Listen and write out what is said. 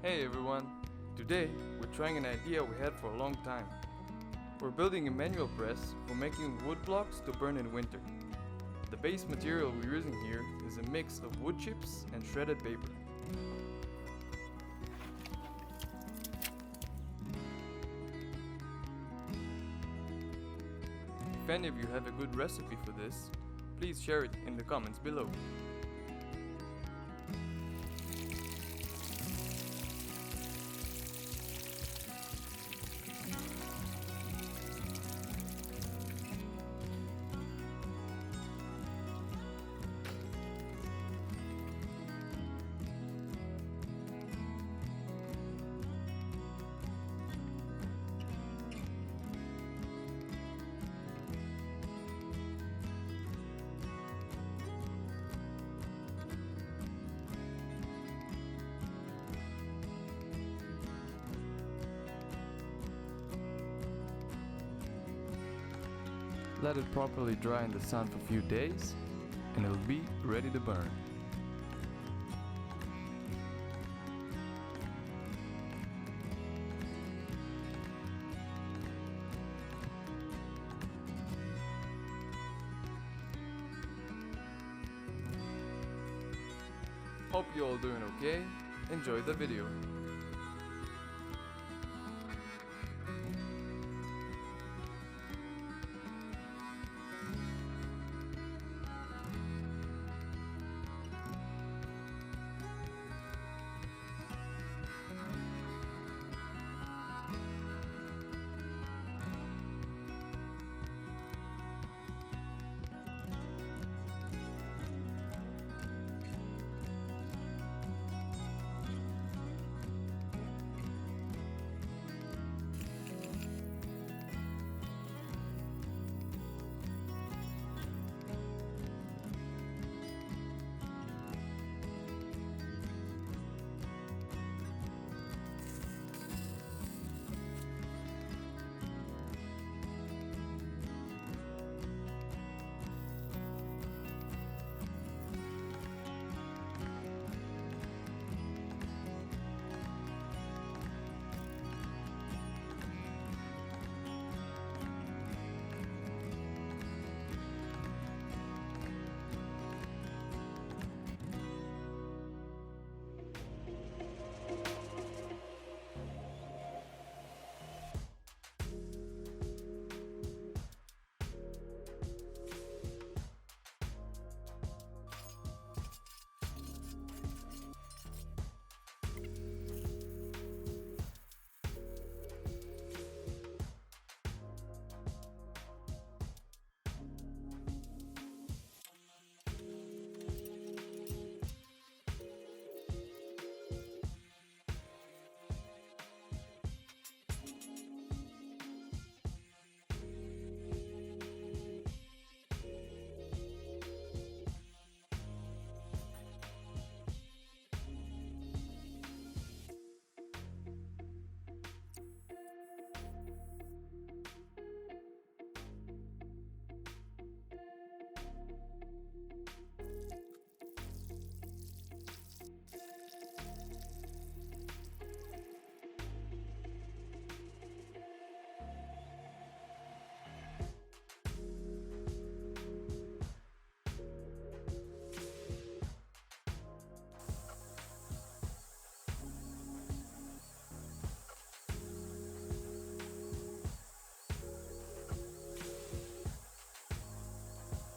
Hey everyone! Today we're trying an idea we had for a long time. We're building a manual press for making wood blocks to burn in winter. The base material we're using here is a mix of wood chips and shredded paper. If any of you have a good recipe for this, please share it in the comments below. Let it properly dry in the sun for a few days and it'll be ready to burn. Hope you're all doing okay. Enjoy the video.